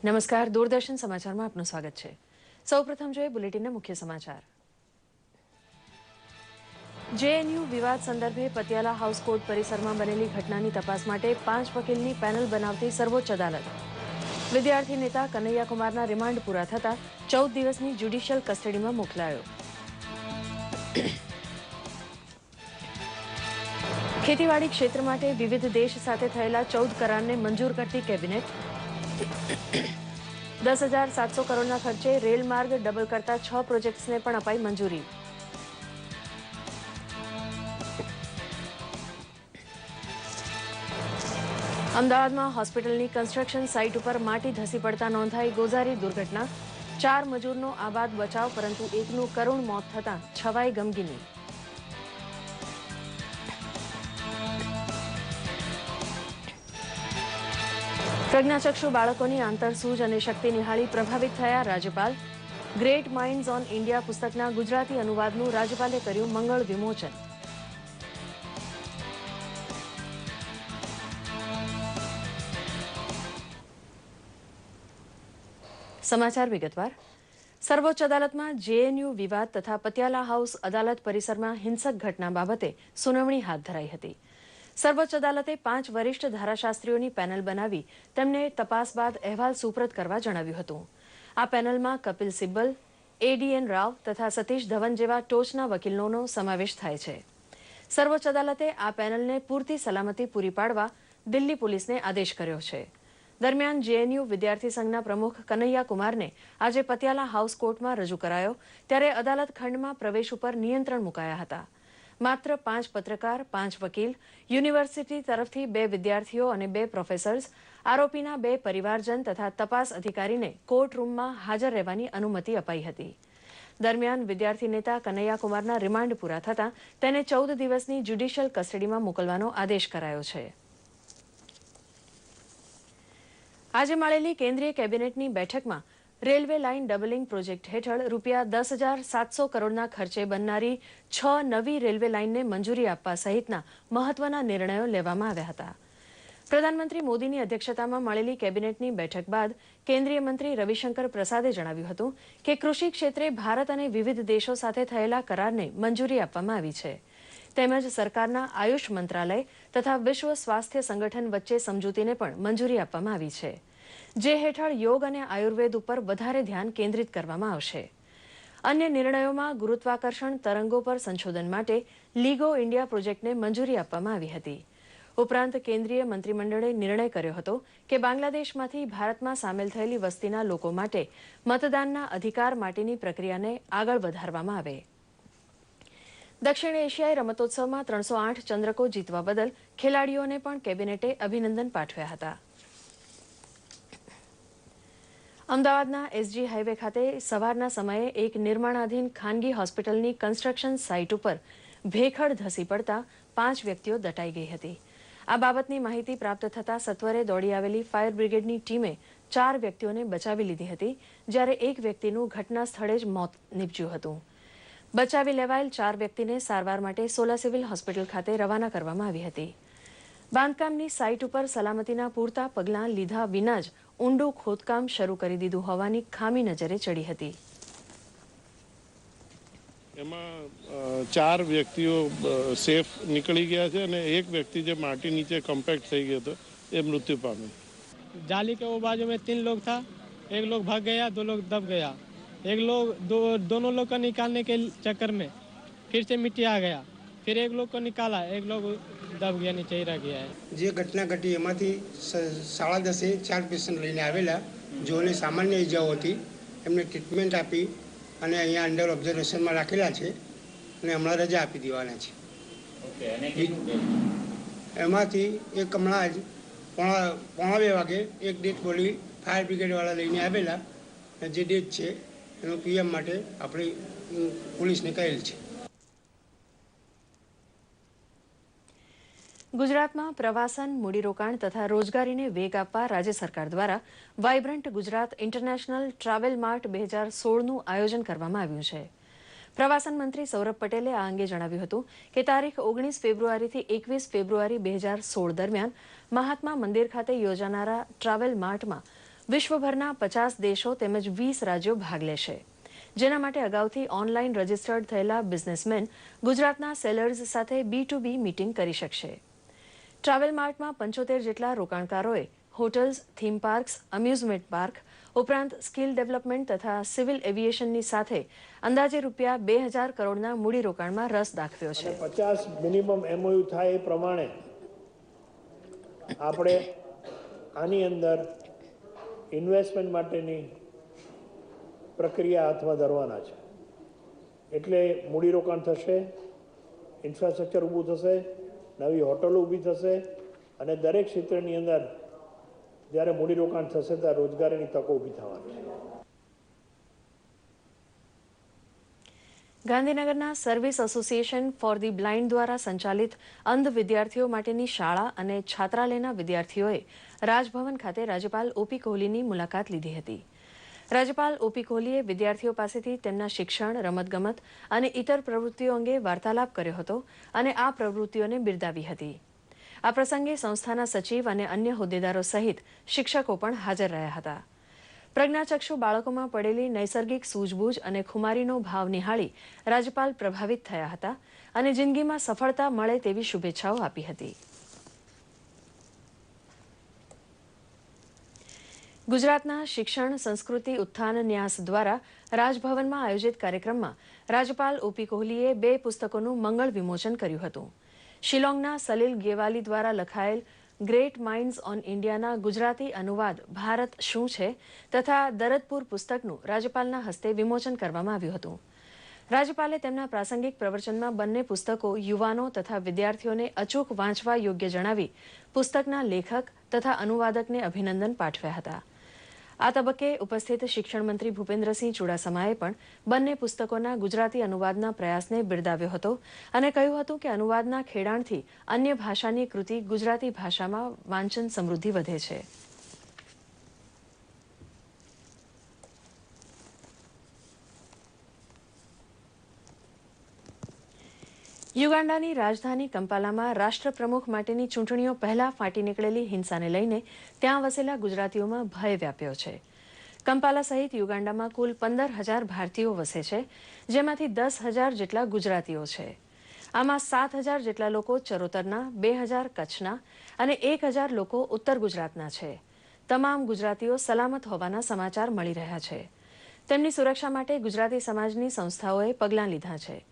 નમસ્કાર, દૂરદર્શન સમાચારમાં આપનું સ્વાગત છે। સૌપ્રથમ જોઈએ બુલેટિનના મુખ્ય સમાચાર। જેએનયુ વિવાદ સંદર્ભે પતિયાલા હાઉસ કોર્ટ પરિસરમાં બનેલી ઘટનાની તપાસ માટે 5 વકીલની પેનલ બનાવતી સર્વોચ્ચ અદાલત। વિદ્યાર્થી નેતા કનૈયા કુમારના રિમાન્ડ પૂરા થતા 14 દિવસની જ્યુડિશિયલ કસ્ટડીમાં મોકલાયો। ખેતીવાડી ક્ષેત્ર માટે વિવિધ દેશ સાથે થયેલા 14 કરારને મંજૂર કરતી કેબિનેટ। 10,700 કરોડના ખર્ચે રેલ માર્ગ ડબલ કરતા 6 પ્રોજેક્ટ્સને પણ અપાઈ મંજૂરી। અમદાવાદમાં હોસ્પિટલની કન્સ્ટ્રક્શન સાઇટ ઉપર માટી ધસી પડતા નોંધાઈ ગોઝારી દુર્ઘટના। 4 મજૂરનો આબાદ બચાવ, પરંતુ એકનું કરુણ મોત થતાં છવાઈ ગમગીની। પ્રજ્ઞાચક્ષુ બાળકોની આંતરસૂઝ અને શક્તિ નિહાળી પ્રભાવિત થયા રાજ્યપાલ। ગ્રેટ માઇન્ડ્સ ઓન ઇન્ડિયા પુસ્તકના ગુજરાતી અનુવાદનું રાજ્યપાલે કર્યું મંગળ વિમોચન। સમાચાર વિગતવાર। સર્વોચ્ચ અદાલતમાં જેએનયુ વિવાદ તથા પતિયાલા હાઉસ અદાલત પરિસરમાં હિંસક ઘટના બાબતે સુનાવણી હાથ ધરાઈ હતી। સર્વોચ્ચ અદાલતે 5 વરિષ્ઠ ધારાશાસ્ત્રીઓની પેનલ બનાવી તેમને તપાસ બાદ અહેવાલ સુપ્રત કરવા જણાવ્યું હતું। આ પેનલમાં કપિલ સિબ્બલ, એડીએન રાવ તથા સતીશ ધવન જેવા ટોચના વકીલોનો સમાવેશ થાય છે। સર્વોચ્ચ અદાલતે આ પેનલને પૂરતી સલામતી પૂરી પાડવા દિલ્હી પોલીસને આદેશ કર્યો છે। દરમિયાન જેએનયુ વિદ્યાર્થી સંઘના પ્રમુખ કનૈયા કુમારને આજે પતિયાલા હાઉસ કોર્ટમાં રજૂ કરાયો ત્યારે અદાલત ખંડમાં પ્રવેશ ઉપર નિયંત્રણ મુકાયા હતા। માત્ર 5 પત્રકાર, 5 વકીલ, યુનિવર્સિટી તરફથી 2 વિદ્યાર્થીઓ અને 2 પ્રોફેસર્સ, આરોપીના 2 પરિવારજન તથા તપાસ અધિકારીને કોર્ટ રૂમમાં હાજર રહેવાની અનુમતિ અપાઈ હતી। દરમિયાન વિદ્યાર્થી નેતા કનૈયા કુમારના રિમાન્ડ પૂરા થતાં તેને 14 દિવસની જ્યુડિશિયલ કસ્ટડીમાં મોકલવાનો આદેશ કરાયો છે। આજે મળેલી કેન્દ્રીય કેબિનેટની બેઠકમાં રેલવે લાઇન ડબલિંગ પ્રોજેક્ટ હેઠળ રૂપિયા 10,700 કરોડના ખર્ચે બનનારી 6 નવી રેલવે લાઇનને મંજૂરી આપવા સહિતના મહત્વના નિર્ણયો લેવામાં આવ્યા હતા। પ્રધાનમંત્રી મોદીની અધ્યક્ષતામાં મળેલી કેબિનેટની બેઠક બાદ કેન્દ્રીય મંત્રી રવિશંકર પ્રસાદે જણાવ્યું હતું કે કૃષિ ક્ષેત્રે ભારત અને વિવિધ દેશો સાથે થયેલા કરારને મંજૂરી આપવામાં આવી છે। તેમજ સરકારના આયુષ મંત્રાલય તથા વિશ્વ સ્વાસ્થ્ય સંગઠન વચ્ચે સમજૂતીને પણ મંજૂરી આપવામાં આવી છે, જે હેઠળ યોગ અને આયુર્વેદ ઉપર વધારે ધ્યાન કેન્દ્રિત કરવામાં આવશે। અન્ય નિર્ણયોમાં ગુરુત્વાકર્ષણ તરંગો પર સંશોધન માટે લીગો ઇન્ડિયા પ્રોજેક્ટને મંજૂરી આપવામાં આવી હતી। ઉપરાંત કેન્દ્રીય મંત્રીમંડળે નિર્ણય કર્યો હતો કે બાંગ્લાદેશમાંથી ભારતમાં સામેલ થયેલી વસ્તીના લોકો માટે મતદાનના અધિકાર માટેની પ્રક્રિયાને આગળ વધારવામાં આવે। દક્ષિણ એશિયાઈ રમતોત્સવમાં 308 ચંદ્રકો જીતવા બદલ ખેલાડીઓને પણ કેબિનેટે અભિનંદન પાઠવ્યા હતા। અમદાવાદના એસજી હાઈવે ખાતે સવારના સમયે એક નિર્માણાધીન ખાનગી હોસ્પિટલની કન્સ્ટ્રક્શન સાઇટ ઉપર ભેખડ ધસી પડતા 5 વ્યક્તિઓ દટાઈ ગઈ હતી। આ બાબતની માહિતી પ્રાપ્ત થતાં સત્વરે દોડી આવેલી ફાયર બ્રિગેડની ટીમે 4 વ્યક્તિઓને બચાવી લીધી હતી, જ્યારે એક વ્યક્તિનું ઘટના સ્થળે જ મોત નીપજ્યું હતું। બચાવી લેવાયેલ 4 વ્યક્તિને સારવાર માટે સોલા સિવિલ હોસ્પિટલ ખાતે રવાના કરવામાં આવી હતી। બાંધકામની સાઇટ ઉપર સલામતીના પૂરતા પગલાં લીધા વિના જ ઊંડું ખોદકામ શરૂ કરી દીધું હોવાની ખામી નજરે ચડી હતી। એમાં 4 વ્યક્તિઓ સેફ નીકળી ગયા છે અને એક વ્યક્તિ જે માટી નીચે કમ્પેક્ટ થઈ ગયો હતો એ મૃત્યુ પામ્યો। जाली के वो बाजू में 3 लोग था, एक लोग भाग गया, 2 लोग दब गया। एक लोग दोनों लोग को निकालने के चक्कर में फिर से मिट्टी आ गया, फिर एक लोग को निकाला, एक लोग दब गया, नीचे ही रह गया है। જે ઘટના ઘટી એમાંથી 10:30 4 પેશન્ટ લઈને આવેલા, જેઓને સામાન્ય ઈજાઓ હતી, એમને ટ્રીટમેન્ટ આપી અને અહીંયા અંડર ઓબ્ઝર્વેશનમાં રાખેલા છે અને હમણાં રજા આપી દેવાના છે। એમાંથી એક હમણાં જ પોણા 2 વાગે એક ડેથ બોડી ફાયર બ્રિગેડવાળા લઈને આવેલા, જે ડેથ છે એનું પીએમ માટે આપણે પોલીસને કહેલ છે। ગુજરાતમાં પ્રવાસન, મૂડીરોકાણ તથા રોજગારીને વેગ આપવા રાજ્ય સરકાર દ્વારા vibrant Gujarat international travel mart 2016નું આયોજન કરવામાં આવ્યું છે। પ્રવાસન મંત્રી સૌરભ પટેલે આ અંગે જણાવ્યું હતું કે તારીખ 19 ફેબ્રુઆરીથી 21 ફેબ્રુઆરી 2016 દરમિયાન મહાત્મા મંદિર ખાતે યોજાનારા ટ્રાવેલ માર્ટમાં વિશ્વભરના 50 દેશો તેમજ 20 રાજ્યો ભાગ લેશે, જેના માટે અગાઉથી ઓનલાઈન રજીસ્ટર્ડ થયેલા બિઝનેસમેન ગુજરાતના સેલર્સ સાથે B2B મીટિંગ કરી શકશે. ટ્રાવેલ માર્ટમાં 75 જેટલા રોકાણકારોએ hotels, theme parks, amusement park ઉપરાંત સ્કિલ ડેવલપમેન્ટ તથા સિવિલ એવિએશનની સાથે અંદાજે રૂપિયા 2000 કરોડના મૂડીરોકાણમાં રસ દાખવ્યો છે. 50 મિનિમમ MOU થાય એ પ્રમાણે આપણે આની અંદર ઇન્વેસ્ટમેન્ટ માટેની પ્રક્રિયા હાથમાં ધરવાના છે. એટલે મૂડીરોકાણ થશે, ઇન્ફ્રાસ્ટ્રક્ચર ઊભું થશે, નવી હોટલો ઊભી થશે અને દરેક ક્ષેત્રની અંદર જ્યારે મૂડીરોકાણ થશે ત્યારે રોજગારીની તકો ઊભી થવાની છે. ગાંધીનગરના service association for the blind દ્વારા સંચાલિત અંધ વિદ્યાર્થીઓ માટેની શાળા અને છાત્રાલયના વિદ્યાર્થીઓએ રાજભવન ખાતે રાજ્યપાલ OP કોહલીની મુલાકાત લીધી હતી. રાજ્યપાલ OP કોહલીએ વિદ્યાર્થીઓ પાસેથી તેમના શિક્ષણ, રમતગમત અને ઇતર પ્રવૃત્તિઓ અંગે વાર્તાલાપ કર્યો હતો અને આ પ્રવૃત્તિઓને બિરદાવી હતી. આ પ્રસંગે સંસ્થાના સચિવ અને અન્ય હોદ્દેદારો સહિત શિક્ષકો પણ હાજર રહ્યા હતા. પ્રજ્ઞાચક્ષુ બાળકોમાં પડેલી નૈસર્ગિક સૂઝબૂઝ અને ખુમારીનો ભાવ નિહાળી રાજ્યપાલ પ્રભાવિત થયા હતા અને જિંદગીમાં સફળતા મળે તેવી શુભેચ્છાઓ આપી હતી. ગુજરાતના શિક્ષણ સંસ્કૃતિ ઉત્થાન ન્યાસ દ્વારા રાજભવનમાં આયોજિત કાર્યક્રમમાં રાજ્યપાલ OP કોહલીએ 2 પુસ્તકોનું મંગળ વિમોચન કર્યું હતું. શિલોંગના સલીલ ગેવાલી દ્વારા લખાયેલ ગ્રેટ માઇન્ડ્સ ઓન ઇન્ડિયાના ગુજરાતી અનુવાદ ભારત શું છે તથા દરદપુર પુસ્તકનું રાજ્યપાલના હસ્તે વિમોચન કરવામાં આવ્યું હતું. રાજ્યપાલે તેમના પ્રાસંગિક પ્રવચનમાં બંને પુસ્તકો યુવાનો તથા વિદ્યાર્થીઓને અચૂક વાંચવા યોગ્ય જણાવી પુસ્તકના લેખક તથા અનુવાદકને અભિનંદન પાઠવ્યા હતા. આ તબક્કે ઉપસ્થિત શિક્ષણ મંત્રી ભૂપેન્દ્રસિંહ ચુડાસમાએ પણ બંને પુસ્તકોના ગુજરાતી અનુવાદના પ્રયાસને બિરદાવ્યો હતો અને કહ્યું હતું કે અનુવાદના ખેડાણથી અન્ય ભાષાની કૃતિ ગુજરાતી ભાષામાં વાંચન સમૃદ્ધિ વધે છે. યુગાન્ડાની રાજધાની કંપાલામાં રાષ્ટ્રપ્રમુખ માટેની ચૂંટણીઓ પહેલા ફાટી નીકળેલી હિંસાને લઈને ત્યાં વસેલા ગુજરાતીઓમાં ભય વ્યાપ્યો છે. કંપાલા સહિત યુગાન્ડામાં કુલ 15,000 ભારતીયો વસે છે, જેમાંથી 10,000 જેટલા ગુજરાતીઓ છે. આમાં 7,000 જેટલા લોકો ચરોતરના, 2,000 કચ્છના અને 1,000 લોકો ઉત્તર ગુજરાતના છે. તમામ ગુજરાતીઓ સલામત હોવાના સમાચાર મળી રહ્યા છે. તેમની સુરક્ષા માટે ગુજરાતી સમાજની સંસ્થાઓએ પગલાં લીધા છે.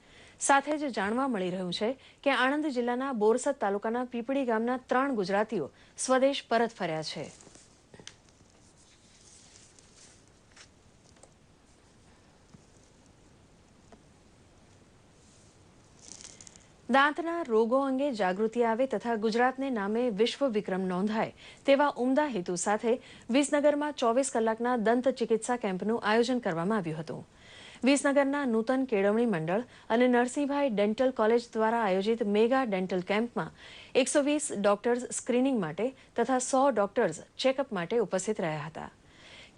સાથે જ જાણવા મળી રહ્યું છે કે આણંદ જિલ્લાના બોરસદ તાલુકાના પીપળી ગામના 3 ગુજરાતીઓ સ્વદેશ પરત ફર્યા છે. દાંતના રોગો અંગે જાગૃતિ આવે તથા ગુજરાતને નામે વિશ્વ વિક્રમ નોંધાય તેવા ઉમદા હેતુ સાથે વિસનગરમાં 24 કલાકના દંત ચિકિત્સા કેમ્પનું આયોજન કરવામાં આવ્યું હતું. વિસનગરના નૂતન કેળવણી મંડળ અને નરસિંહભાઈ ડેન્ટલ કોલેજ દ્વારા આયોજિત મેગા ડેન્ટલ કેમ્પમાં 120 ડોક્ટર્સ સ્ક્રીનિંગ માટે તથા 100 ડોક્ટર્સ ચેકઅપ માટે ઉપસ્થિત રહ્યા હતા.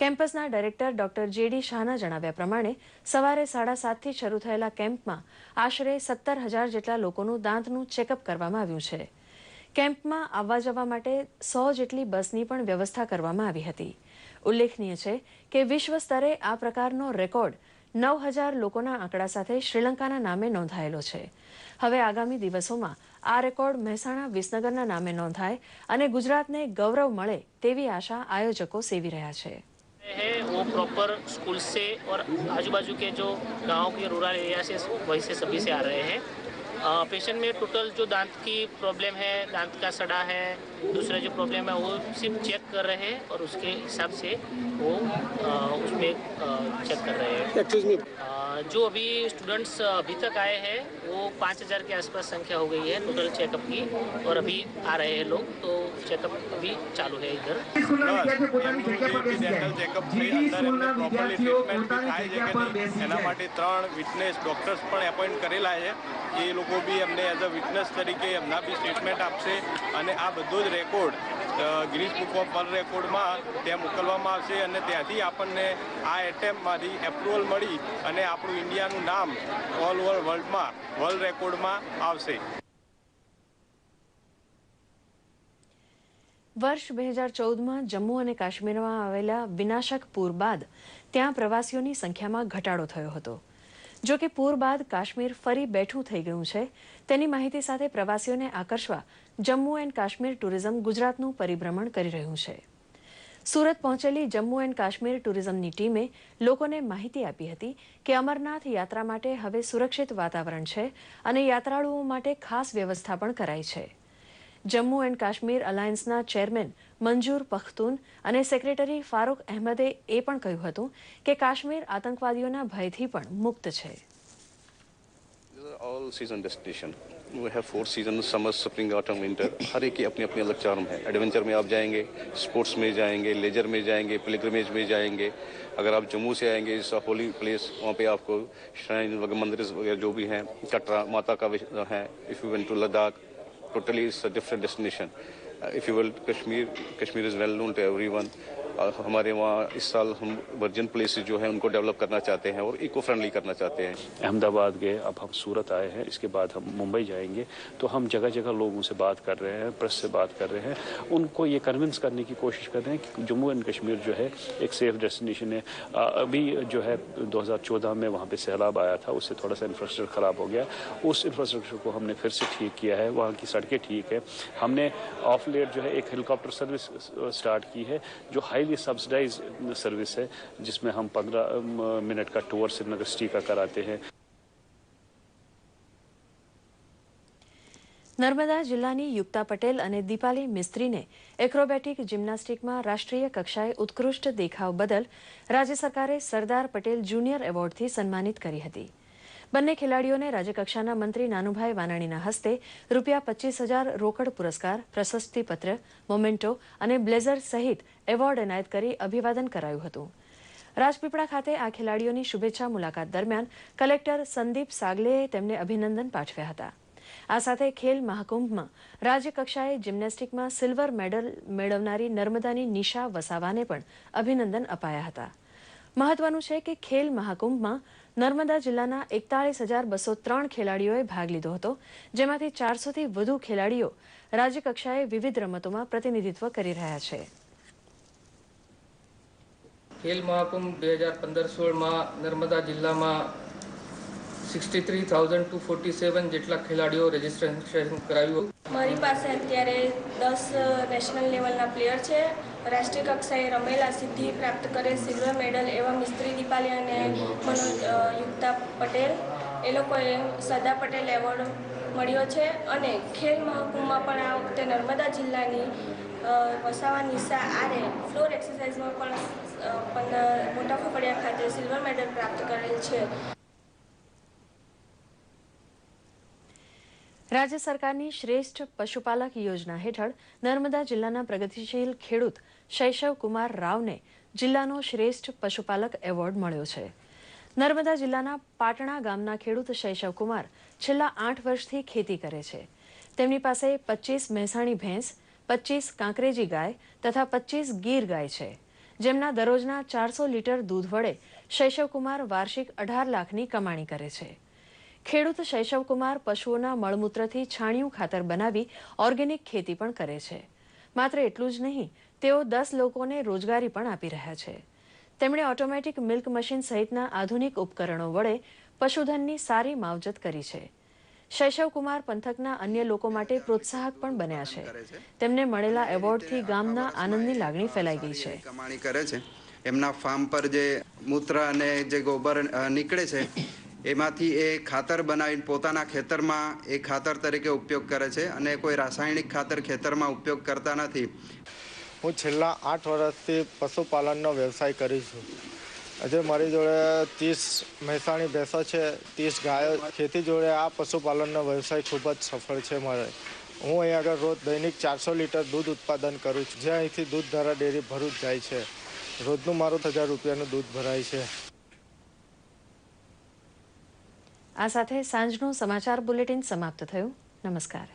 કેમ્પસના ડાયરેક્ટર ડોક્ટર JD શાહના જણાવ્યા પ્રમાણે સવારે 7:30થી શરૂ થયેલા કેમ્પમાં આશરે 17,000 જેટલા લોકોનું દાંતનું ચેકઅપ કરવામાં આવ્યું છે. કેમ્પમાં આવવા જવા માટે 100 જેટલી બસની પણ વ્યવસ્થા કરવામાં આવી હતી. ઉલ્લેખનીય છે કે વિશ્વ સ્તરે આ પ્રકારનો રેકોર્ડ 9,000 લોકોના આંકડા સાથે શ્રીલંકાના નામે નોંધાયેલો છે. હવે આગામી દિવસોમાં આ રેકોર્ડ મહેસાણા, વિસનગરના નામે નોંધાય અને ગુજરાતને ગૌરવ મળે તેવી આશા આયોજકો સેવી રહ્યા છે. है वो प्रॉपर स्कूल से और आजू बाजू के जो गांव के रूरल एरिया से वहीं से सभी से आ रहे हैं. पेशेंट में टोटल जो दांत की प्रॉब्लम है, दांत का सड़ा है, दूसरा जो प्रॉब्लम है वो सिर्फ चेक कर रहे हैं और उसके हिसाब से वो उसमें चेक कर रहे हैं. एक्सक्यूज मी, जो अभी स्टूडेंट्स अभी तक आए हैं वो 5,000 के आसपास संख्या हो गई है टोटल चेकअप की और अभी आ रहे हैं लोग, तो चेकअप अभी चालू है इधर. ડેન્ટલ ચેકઅપ થઈ અંદર એમને પ્રોપરલી ટ્રીટમેન્ટ બી થાય છે કે નહીં એના માટે 3 વિટનેસ ડૉક્ટર્સ પણ એપોઇન્ટ કરેલા છે. એ લોકો બી એમને એઝ અ વિટનેસ તરીકે એમના બી સ્ટેટમેન્ટ આપશે અને આ બધો જ record Guinness book of world રેકોર્ડમાં ત્યાં મોકલવામાં આવશે અને ત્યાંથી આપણને આ એટેમ્પમાંથી એપ્રુવલ મળી અને આપણું ઇન્ડિયાનું નામ ઓલ ઓવર વર્લ્ડમાં વર્લ્ડ રેકોર્ડમાં આવશે. વર્ષ 2014માં જમ્મુ અને કાશ્મીરમાં આવેલા વિનાશક પૂર બાદ ત્યાં પ્રવાસીઓની સંખ્યામાં ઘટાડો થયો હતો. જો કે પૂર બાદ કાશ્મીર ફરી બેઠું થઈ ગયું છે તેની માહિતી સાથે પ્રવાસીઓને આકર્ષવા જમ્મુ એન્ડ કાશ્મીર ટુરિઝમ ગુજરાતનું પરિભ્રમણ કરી રહ્યું છે. સુરત પહોંચેલી જમ્મુ એન્ડ કાશ્મીર ટુરિઝમની ટીમે લોકોને માહિતી આપી હતી કે અમરનાથ યાત્રા માટે હવે સુરક્ષિત વાતાવરણ છે અને યાત્રાળુઓ માટે ખાસ વ્યવસ્થા પણ કરાઈ છે. જમ્મુ એન્ડ કાશ્મીર અલાયન્સના ચેરમેન મંજૂર પખ્તૂન અને સેક્રેટરી ફારૂક અહેમદે એ પણ કહ્યું હતું કે કાશ્મીર આતંકવાદીઓના ભયથી પણ મુક્ત છે. All season destination we have 4 season summer spring autumn winter हर एक की अपनी अपनी अलग चार्म है. एडवेंचर में आप जाएंगे, स्पोर्ट्स में जाएंगे, लेजर में जाएंगे, पिलग्रिमेज में जाएंगे. अगर आप जम्मू से आएंगे इस होली प्लेस वहाँ पे आपको श्राइन वगैरह मंदिर वगैरह जो भी हैं कटरा माता का है. If you went to Ladakh totally it's a different destination. If you will Kashmir is well known to everyone. हमारे वहाँ इस साल हम वर्जिन प्लेसेस जो हैं उनको डेवलप करना चाहते हैं और इको फ्रेंडली करना चाहते हैं. अहमदाबाद गए, अब हम सूरत आए हैं, इसके बाद हम मुंबई जाएंगे. तो हम जगह जगह लोगों से बात कर रहे हैं, प्रेस से बात कर रहे हैं, उनको ये कन्विंस करने की कोशिश कर रहे हैं कि जम्मू एंड कश्मीर जो है एक सेफ डेस्टिनेशन है. अभी जो है 2014 में वहाँ पे सैलाब आया था, उससे थोड़ा सा इंफ्रास्ट्रक्चर ख़राब हो गया. उस इंफ्रास्ट्रक्चर को हमने फिर से ठीक किया है. वहाँ की सड़कें ठीक है. हमने ऑफ लेट जो है एक हेलीकॉप्टर सर्विस स्टार्ट की है जो हाईली सब्सिडाइज सर्विस है, जिसमें हम 15 मिनट का टूर श्रीनगर सिटी का कराते हैं. નર્મદા જિલ્લાની યુક્તા પટેલ અને દીપાલી મિસ્ત્રીને એક્રોબેટિક જિમ્નાસ્ટિકમાં રાષ્ટ્રીય કક્ષાએ ઉત્કૃષ્ટ દેખાવ બદલ રાજ્ય સરકારે સરદાર પટેલ જુનિયર એવોર્ડથી સન્માનિત કરી હતી. બંને ખેલાડીઓને રાજ્યકક્ષાના મંત્રી નાનુભાઈ વાનાણીના હસ્તે ₹25,000 રોકડ પુરસ્કાર, પ્રશસ્તિપત્ર, મોમેન્ટો અને બ્લેઝર સહિત એવોર્ડ એનાયત કરી અભિવાદન કરાયું હતું. રાજપીપળા ખાતે આ ખેલાડીઓની શુભેચ્છા મુલાકાત દરમિયાન કલેક્ટર સંદીપ સાગલેએ તેમને અભિનંદન પાઠવ્યા હતા. આ સાથે ખેલ મહાકુંભમાં રાજ્યકક્ષાએ જિમ્નેસ્ટિકમાં સિલ્વર મેડલ મેળવનારી નર્મદાની નિશા વસાવાને પણ અભિનંદન અપાયા હતા. મહત્વનું છે કે ખેલ મહાકુંભમાં નર્મદા જિલ્લાના 41,203 ખેલાડીઓએ ભાગ લીધો હતો, જેમાંથી 400થી વધુ ખેલાડીઓ રાજ્યકક્ષાએ વિવિધ રમતોમાં પ્રતિનિધિત્વ કરી રહ્યા છે. ખેલ મહાકુંભ 2015-16માં નર્મદા જિલ્લામાં 63,247 જેટલા ખેલાડીઓ રજીસ્ટ્રેશન કરાવ્યું. મારી પાસે અત્યારે 10 નેશનલ લેવલના પ્લેયર છે. રાષ્ટ્રીય કક્ષાએ રમેલા સિદ્ધિ પ્રાપ્ત કરે સિલ્વર મેડલ એવા મિસ્ત્રી દીપાલી અને મનોજ યુક્તા પટેલ, એ લોકોએ સરદાર પટેલ એવોર્ડ મળ્યો છે. અને ખેલ મહાકુંભમાં પણ આ વખતે નર્મદા જિલ્લાની વસાવા નિશા આરે ફ્લોર એક્સરસાઇઝમાં પણ મોટા ફફડિયા ખાતે સિલ્વર મેડલ પ્રાપ્ત કરેલ છે. રાજ્ય સરકારની શ્રેષ્ઠ પશુપાલક યોજના હેઠળ નર્મદા જિલ્લાના પ્રગતિશીલ ખેડૂત શૈશવ કુમાર રાવને જિલ્લાનો શ્રેષ્ઠ પશુપાલક એવોર્ડ મળ્યો છે. નર્મદા જિલ્લાના પાટણા ગામના ખેડૂત શૈશવ કુમાર છેલ્લા 8 વર્ષથી ખેતી કરે છે. તેમની પાસે 25 મહેસાણી ભેંસ, 25 કાંકરેજી ગાય તથા 25 ગીર ગાય છે, જેમના દરરોજના 400 લીટર દૂધ વડે શૈશવ કુમાર વાર્ષિક 18 લાખની કમાણી કરે છે. ખેડૂત શૈશવ કુમાર પશુઓના મળમૂત્રથી છાણિયું ખાતર બનાવી ઓર્ગેનિક ખેતી પણ કરે છે. માત્ર એટલું જ નહીં, તેઓ 10 લોકોને રોજગારી પણ આપી રહ્યા છે. તેમણે ઓટોમેટિક મિલ્ક મશીન સહિતના આધુનિક ઉપકરણો વડે પશુધનની સારી માવજત કરી છે. શૈશવ કુમાર પંથકના અન્ય લોકો માટે પ્રોત્સાહક પણ બન્યા છે. તેમને મળેલા એવોર્ડથી ગામના આનંદની લાગણી ફેલાઈ ગઈ છે. કમાણી કરે છે. એમના ફાર્મ પર જે મૂત્ર અને જે ગોબર નીકળે છે એમાંથી એ ખાતર બનાવીને પોતાના ખેતરમાં એ ખાતર તરીકે ઉપયોગ કરે છે અને કોઈ રાસાયણિક ખાતર ખેતરમાં ઉપયોગ કરતા નથી. હું છેલ્લા 8 વર્ષથી પશુપાલનનો વ્યવસાય કરું છું. આજે મારી જોડે 30 મહેસાણી ભેંસો છે, 30 ગાયો. ખેતી જોડે આ પશુપાલનનો વ્યવસાય ખૂબ જ સફળ છે મારે. હું અહીં આગળ રોજ દૈનિક 400 લીટર દૂધ ઉત્પાદન કરું છું, જે અહીંથી દૂધધારા ડેરી ભરૂચ જાય છે. રોજનું મારું 1000 રૂપિયાનું દૂધ ભરાય છે. આ સાથે સાંજનું સમાચાર બુલેટિન સમાપ્ત થયું. નમસ્કાર.